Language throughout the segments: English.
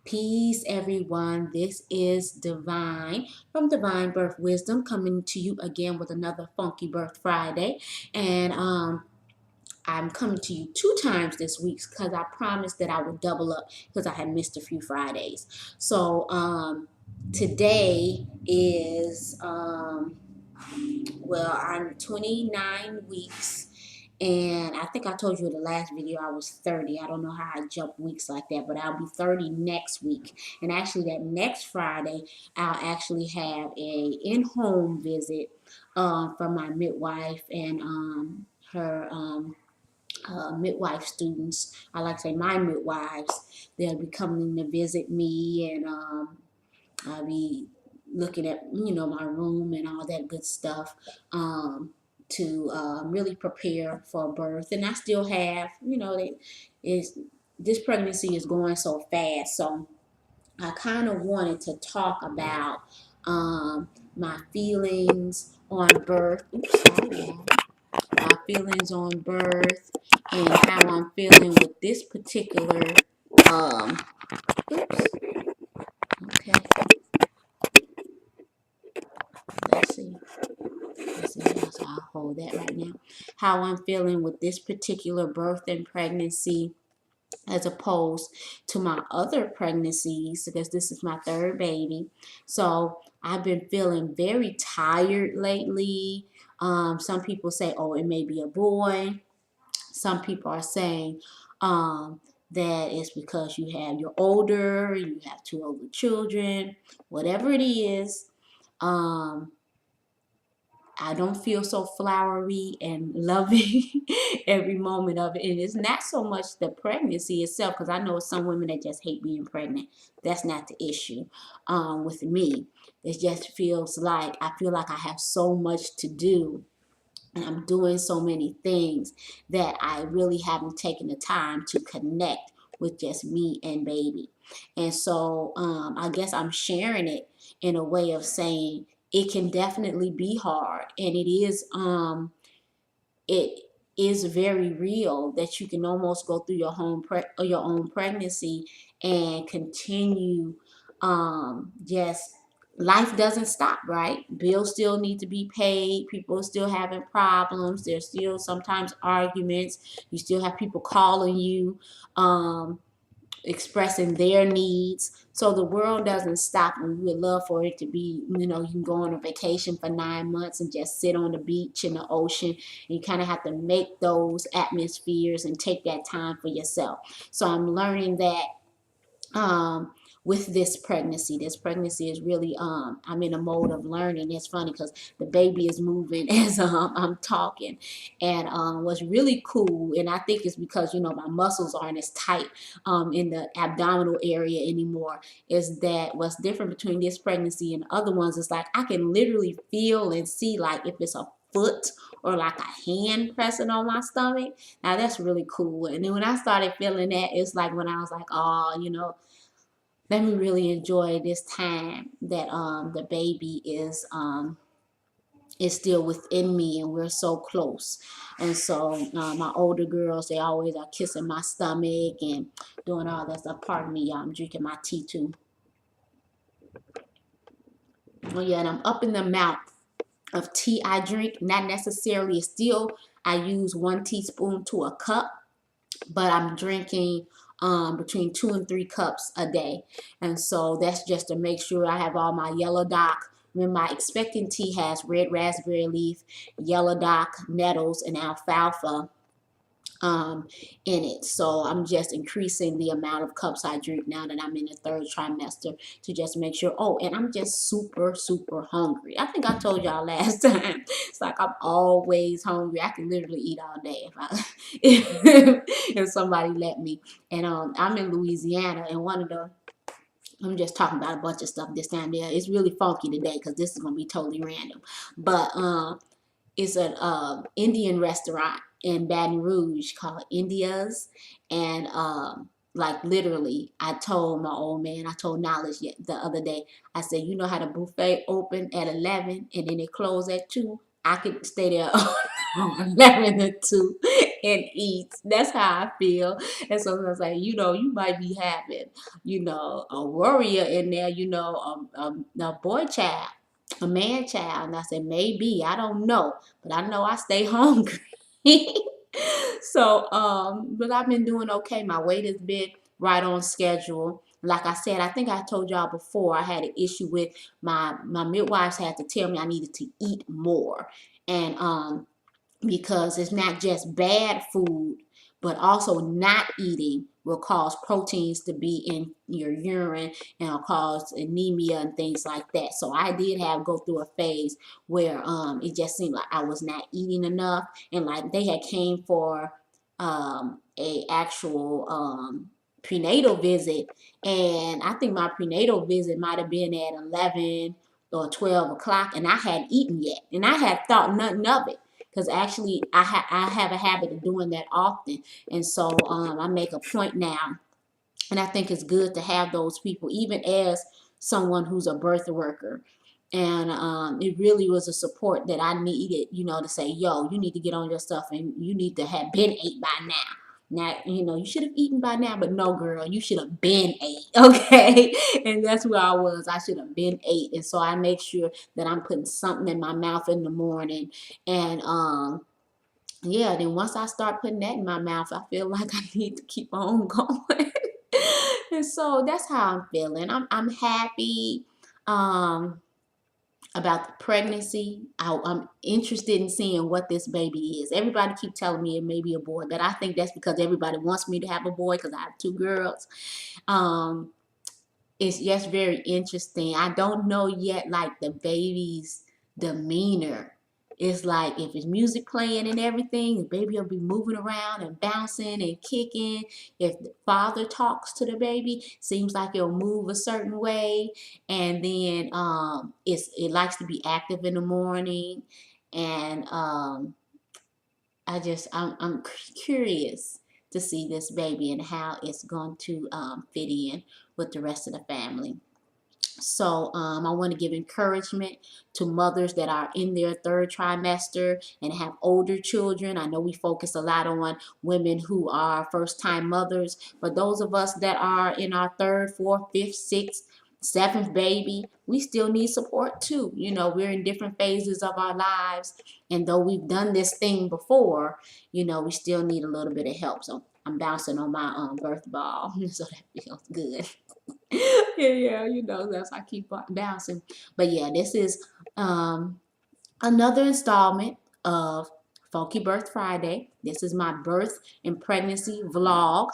Peace, everyone. This is Divine from Divine Birth Wisdom coming to you again with another Funky Birth Friday. And I'm coming to you 2 times this week because I promised that I would double up because I had missed a few Fridays. So today is, well, I'm 29 weeks. And I think I told you in the last video I was 30. I don't know how I jump weeks like that, but I'll be 30 next week. And actually that next Friday, I'll actually have a in-home visit from my midwife and her midwife students. I like to say my midwives. They'll be coming to visit me, and I'll be looking at my room and all that good stuff. To really prepare for birth. And I still have, this pregnancy is going so fast. So I kind of wanted to talk about my feelings on birth. Oops, sorry, y'all. My feelings on birth and how I'm feeling with this particular, um, oops, okay, let's see. So I'll hold that right now. How I'm feeling with this particular birth and pregnancy as opposed to my other pregnancies because this is my third baby. So I've been feeling very tired lately. Some people say, oh, it may be a boy. Some people are saying that it's because you're older, you have 2 older children, whatever it is. Um, I don't feel so flowery and loving every moment of it. And it's not so much the pregnancy itself, because I know some women that just hate being pregnant. That's not the issue with me. It just feels like I feel like I have so much to do. And I'm doing so many things that I really haven't taken the time to connect with just me and baby. And so I guess I'm sharing it in a way of saying it can definitely be hard. And it is very real that you can almost go through your own pregnancy and continue just life doesn't stop, right? Bills still need to be paid. People are still having problems. There's still sometimes arguments. You still have people calling you, expressing their needs. So the world doesn't stop, and we would love for it to be, you can go on a vacation for 9 months and just sit on the beach in the ocean. And you kind of have to make those atmospheres and take that time for yourself. So I'm learning that with this pregnancy. This pregnancy is really, I'm in a mode of learning. It's funny because the baby is moving as I'm talking. And what's really cool, and I think it's because, my muscles aren't as tight in the abdominal area anymore, is that what's different between this pregnancy and other ones is like I can literally feel and see like if it's a foot or like a hand pressing on my stomach. Now that's really cool. And then when I started feeling that, it's like when I was like, oh, let me really enjoy this time that the baby is still within me and we're so close. And so my older girls, they always are kissing my stomach and doing all that stuff. Pardon me, y'all, I'm drinking my tea too. Oh yeah, and I'm up in the amount of tea I drink. Not necessarily still, I use 1 teaspoon to a cup, but I'm drinking between 2 and 3 cups a day. And so that's just to make sure I have all my yellow dock. When my expectant tea has red raspberry leaf, yellow dock, nettles, and alfalfa in it. So I'm just increasing the amount of cups I drink now that I'm in the third trimester to just make sure. Oh, and I'm just super, super hungry. I think I told y'all last time. It's like I'm always hungry. I can literally eat all day if somebody let me. And I'm in Louisiana, and I'm just talking about a bunch of stuff this time there. It's really funky today because this is gonna be totally random. But it's an Indian restaurant in Baton Rouge called India's. And like literally, I told my old man, I told Knowledge the other day, I said, you know how the buffet open at 11 and then it close at 2? I could stay there from 11 to 2 and eats. That's how I feel. And so I was like, you might be having, a warrior in there, a boy child, a man child. And I said, maybe, I don't know, but I know I stay hungry. So, but I've been doing okay. My weight has been right on schedule. Like I said, I think I told y'all before, I had an issue with my midwives had to tell me I needed to eat more. And because it's not just bad food, but also not eating will cause proteins to be in your urine and will cause anemia and things like that. So I did have go through a phase where it just seemed like I was not eating enough, and like they had came for a actual prenatal visit, and I think my prenatal visit might have been at 11 or 12 o'clock, and I hadn't eaten yet, and I had thought nothing of it because actually I have a habit of doing that often, and so I make a point now, and I think it's good to have those people, even as someone who's a birth worker. And it really was a support that I needed, to say, yo, you need to get on your stuff and you need to have been ate by now. Now, you should have eaten by now, but no, girl, you should have been ate, okay? And that's where I was. I should have been ate. And so I make sure that I'm putting something in my mouth in the morning. And yeah, then once I start putting that in my mouth, I feel like I need to keep on going. And so that's how I'm feeling. I'm happy about the pregnancy. I'm interested in seeing what this baby is. Everybody keep telling me it may be a boy, but I think that's because everybody wants me to have a boy because I have two girls. Um, it's just very interesting. I don't know yet, like the baby's demeanor. It's like if it's music playing and everything, the baby will be moving around and bouncing and kicking. If the father talks to the baby, seems like it'll move a certain way. And then it likes to be active in the morning. And I'm curious to see this baby and how it's going to fit in with the rest of the family. So I want to give encouragement to mothers that are in their third trimester and have older children. I know we focus a lot on women who are first-time mothers, but those of us that are in our third, fourth, fifth, sixth, seventh baby, we still need support too. We're in different phases of our lives, and though we've done this thing before, we still need a little bit of help. So I'm bouncing on my birth ball, so that feels good. Yeah, that's I keep bouncing. But yeah, this is another installment of Funky Birth Friday. This is my birth and pregnancy vlog.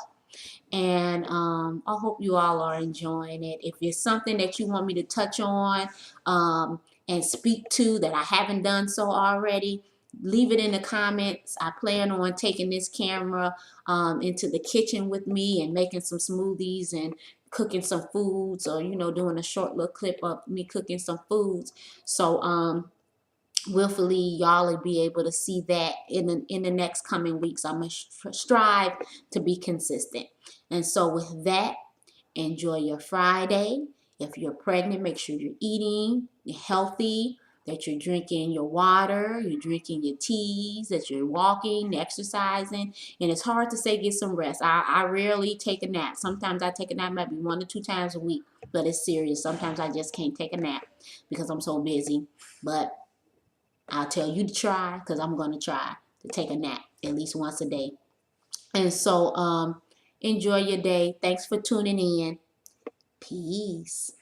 And I hope you all are enjoying it. If it's something that you want me to touch on and speak to that I haven't done so already, leave it in the comments. I plan on taking this camera into the kitchen with me and making some smoothies and cooking some foods, or doing a short little clip of me cooking some foods. So willfully y'all will be able to see that in the next coming weeks. I'm gonna strive to be consistent. And so with that, enjoy your Friday. If you're pregnant, make sure you're eating, you're healthy, that you're drinking your water, you're drinking your teas, that you're walking, exercising. And it's hard to say get some rest. I rarely take a nap. Sometimes I take a nap maybe 1 to 2 times a week, but it's serious. Sometimes I just can't take a nap because I'm so busy. But I'll tell you to try, because I'm going to try to take a nap at least once a day. And so enjoy your day. Thanks for tuning in. Peace.